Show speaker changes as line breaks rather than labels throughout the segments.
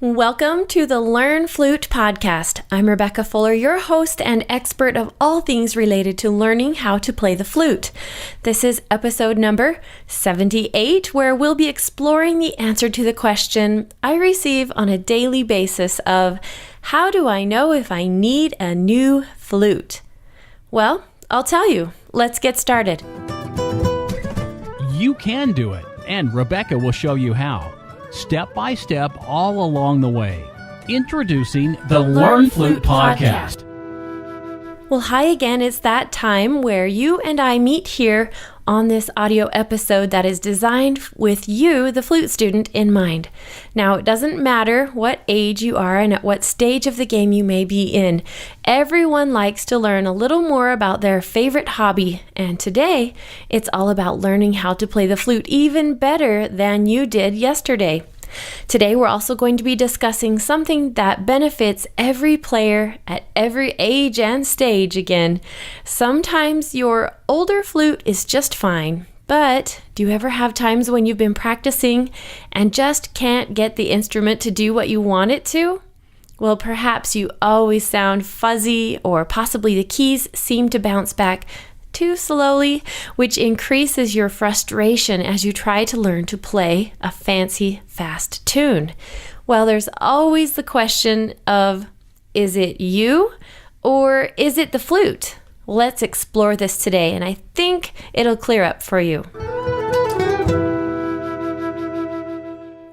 Welcome to the Learn Flute podcast. I'm Rebecca Fuller, your host and expert of all things related to learning how to play the flute. This is episode number 78, where we'll be exploring the answer to the question I receive on a daily basis of, how do I know if I need a new flute? Well, I'll tell you. Let's get started.
You can do it, and Rebecca will show you how. Step by step, all along the way. Introducing the Learn Flute podcast.
Well, hi again. It's that time where you and I meet here on this audio episode that is designed with you, the flute student, in mind. Now, it doesn't matter what age you are and at what stage of the game you may be in. Everyone likes to learn a little more about their favorite hobby, and today it's all about learning how to play the flute even better than you did yesterday. Today, we're also going to be discussing something that benefits every player at every age and stage again. Sometimes your older flute is just fine, but do you ever have times when you've been practicing and just can't get the instrument to do what you want it to? Well, perhaps you always sound fuzzy, or possibly the keys seem to bounce back too slowly, which increases your frustration as you try to learn to play a fancy, fast tune. Well, there's always the question of, is it you or is it the flute? Let's explore this today, and I think it'll clear up for you.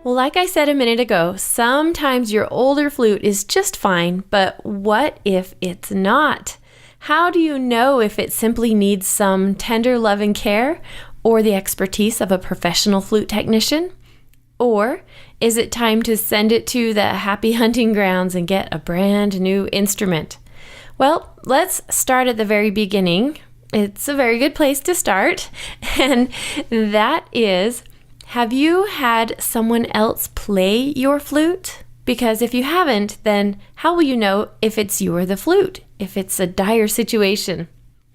Well, like I said a minute ago, sometimes your older flute is just fine, but what if it's not? How do you know if it simply needs some tender love and care, or the expertise of a professional flute technician? Or is it time to send it to the happy hunting grounds and get a brand new instrument? Well, let's start at the very beginning. It's a very good place to start, and that is, have you had someone else play your flute? Because if you haven't, then how will you know if it's you or the flute, if it's a dire situation?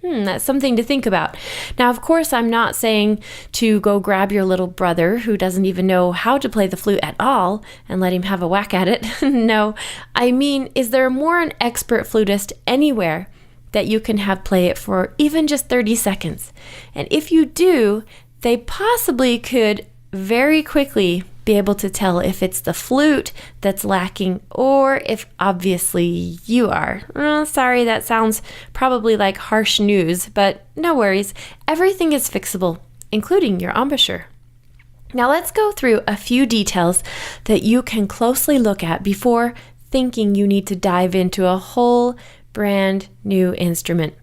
That's something to think about. Now, of course, I'm not saying to go grab your little brother who doesn't even know how to play the flute at all and let him have a whack at it. No, I mean, is there more an expert flutist anywhere that you can have play it for even just 30 seconds? And if you do, they possibly could very quickly be able to tell if it's the flute that's lacking, or if obviously you are. Sorry, that sounds probably like harsh news, but no worries. Everything is fixable, including your embouchure. Now let's go through a few details that you can closely look at before thinking you need to dive into a whole brand new instrument.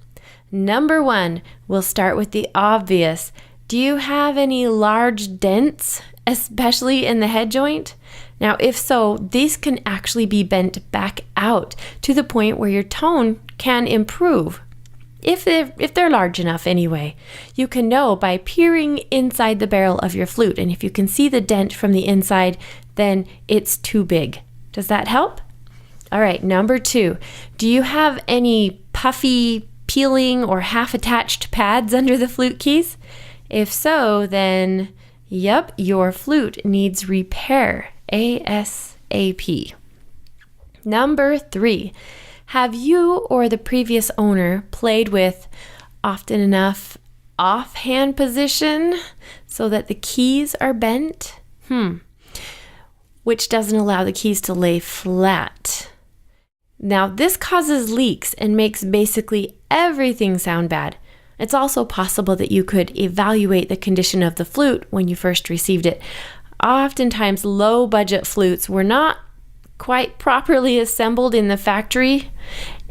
Number one, we'll start with the obvious. Do you have any large dents, especially in the head joint? Now, if so, these can actually be bent back out to the point where your tone can improve. If they're large enough anyway. You can know by peering inside the barrel of your flute, and if you can see the dent from the inside, then it's too big. Does that help? All right, number two, do you have any puffy, peeling, or half-attached pads under the flute keys? If so, then, yep, your flute needs repair, ASAP. Number three, have you or the previous owner played with often enough offhand position so that the keys are bent? Which doesn't allow the keys to lay flat. Now, this causes leaks and makes basically everything sound bad. It's also possible that you could evaluate the condition of the flute when you first received it. Oftentimes, low-budget flutes were not quite properly assembled in the factory,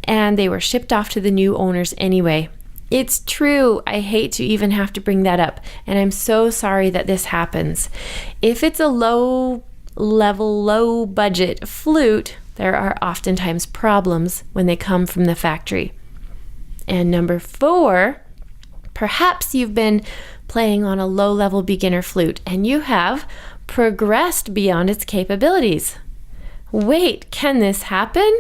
and they were shipped off to the new owners anyway. It's true. I hate to even have to bring that up, and I'm so sorry that this happens. If it's a low-level, low-budget flute, there are oftentimes problems when they come from the factory. And number four, perhaps you've been playing on a low-level beginner flute and you have progressed beyond its capabilities. Wait, can this happen?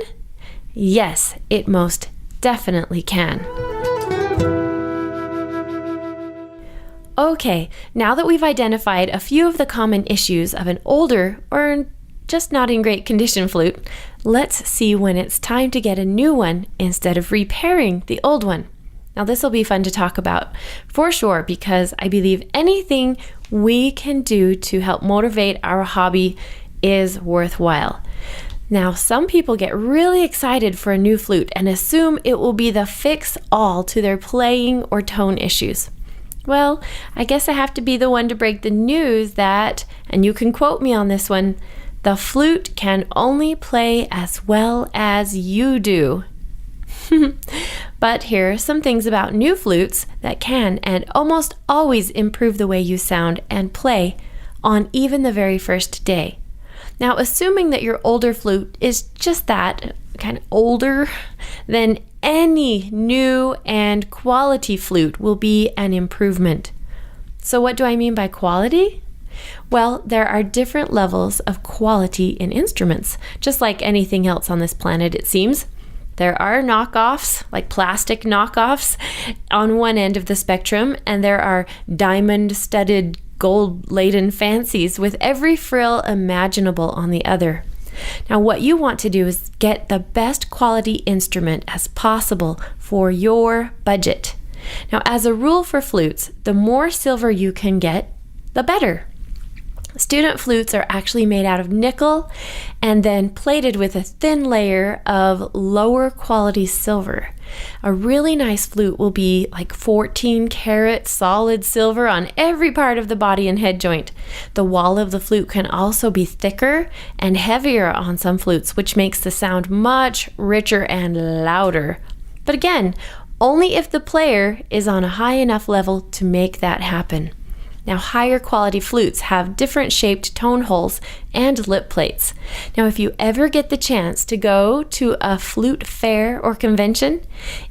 Yes, it most definitely can. Okay, now that we've identified a few of the common issues of an older or just not in great condition flute, let's see when it's time to get a new one instead of repairing the old one. Now, this will be fun to talk about for sure, because I believe anything we can do to help motivate our hobby is worthwhile. Now, some people get really excited for a new flute and assume it will be the fix-all to their playing or tone issues. Well, I guess I have to be the one to break the news that, and you can quote me on this one, the flute can only play as well as you do. But here are some things about new flutes that can and almost always improve the way you sound and play on even the very first day. Now, assuming that your older flute is just that, kind of older, then any new and quality flute will be an improvement. So what do I mean by quality? Well, there are different levels of quality in instruments, just like anything else on this planet, it seems. There are knockoffs, like plastic knockoffs, on one end of the spectrum, and there are diamond-studded, gold-laden fancies with every frill imaginable on the other. Now, what you want to do is get the best quality instrument as possible for your budget. Now, as a rule for flutes, the more silver you can get, the better. Student flutes are actually made out of nickel and then plated with a thin layer of lower quality silver. A really nice flute will be like 14 karat solid silver on every part of the body and head joint. The wall of the flute can also be thicker and heavier on some flutes, which makes the sound much richer and louder. But again, only if the player is on a high enough level to make that happen. Now, higher quality flutes have different shaped tone holes and lip plates. Now, if you ever get the chance to go to a flute fair or convention,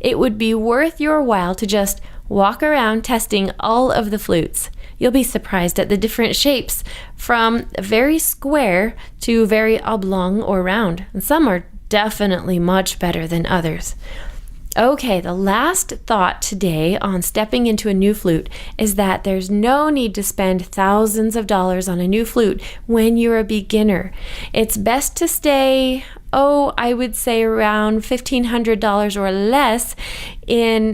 it would be worth your while to just walk around testing all of the flutes. You'll be surprised at the different shapes, from very square to very oblong or round, and some are definitely much better than others. Okay, the last thought today on stepping into a new flute is that there's no need to spend thousands of dollars on a new flute when you're a beginner. It's best to stay, I would say around $1,500 or less,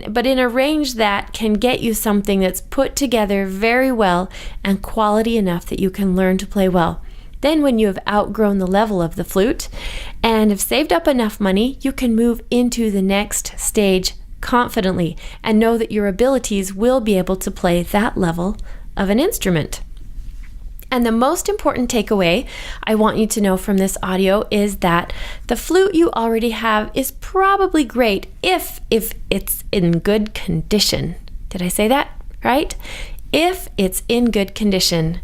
but in a range that can get you something that's put together very well and quality enough that you can learn to play well. Then when you have outgrown the level of the flute and have saved up enough money, you can move into the next stage confidently and know that your abilities will be able to play that level of an instrument. And the most important takeaway I want you to know from this audio is that the flute you already have is probably great if it's in good condition. Did I say that right? If it's in good condition.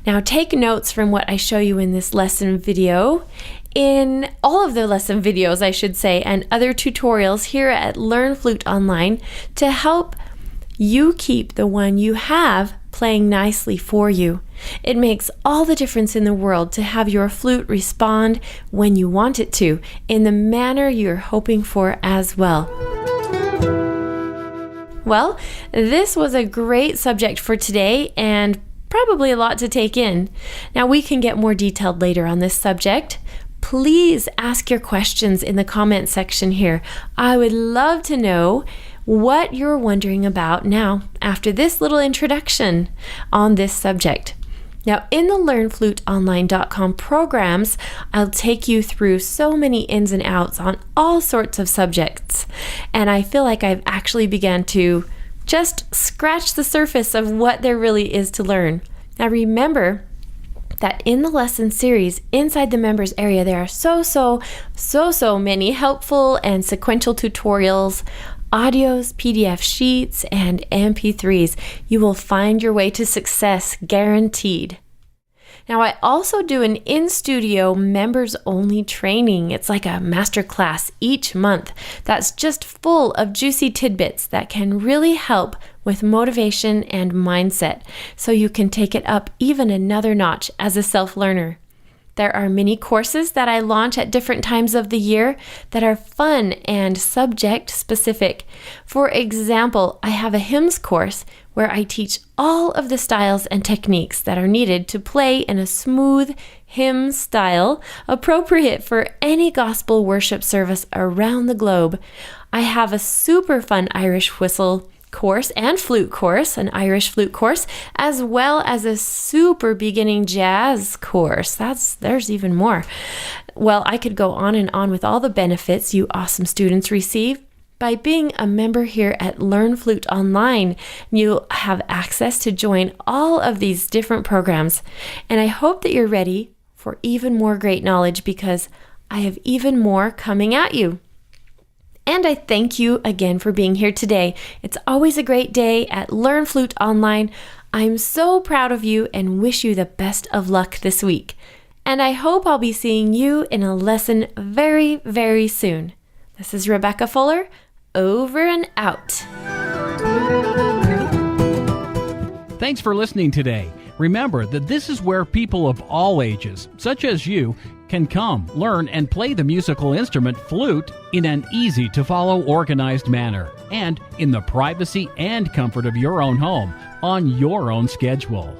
Now take notes from what I show you in this lesson video, in all of the lesson videos I should say, and other tutorials here at Learn Flute Online to help you keep the one you have playing nicely for you. It makes all the difference in the world to have your flute respond when you want it to, in the manner you're hoping for as well. Well, this was a great subject for today and probably a lot to take in. Now, we can get more detailed later on this subject. Please ask your questions in the comment section here. I would love to know what you're wondering about now after this little introduction on this subject. Now, in the LearnFluteOnline.com programs, I'll take you through so many ins and outs on all sorts of subjects. And I feel like I've actually begun to just scratch the surface of what there really is to learn. Now, remember that in the lesson series, inside the members area, there are so many helpful and sequential tutorials, audios, PDF sheets, and MP3s. You will find your way to success, guaranteed. Now, I also do an in-studio members-only training. It's like a masterclass each month that's just full of juicy tidbits that can really help with motivation and mindset, so you can take it up even another notch as a self-learner. There are mini courses that I launch at different times of the year that are fun and subject specific. For example, I have a hymns course where I teach all of the styles and techniques that are needed to play in a smooth, hymn style, appropriate for any gospel worship service around the globe. I have a super fun Irish whistle course and flute course, an Irish flute course, as well as a super beginning jazz course. There's even more. Well, I could go on and on with all the benefits you awesome students receive. By being a member here at Learn Flute Online, you'll have access to join all of these different programs. And I hope that you're ready for even more great knowledge, because I have even more coming at you. And I thank you again for being here today. It's always a great day at Learn Flute Online. I'm so proud of you and wish you the best of luck this week. And I hope I'll be seeing you in a lesson very, very soon. This is Rebecca Fuller, over and out.
Thanks for listening today. Remember that this is where people of all ages, such as you, can come, learn, and play the musical instrument flute in an easy-to-follow, organized manner, and in the privacy and comfort of your own home, on your own schedule.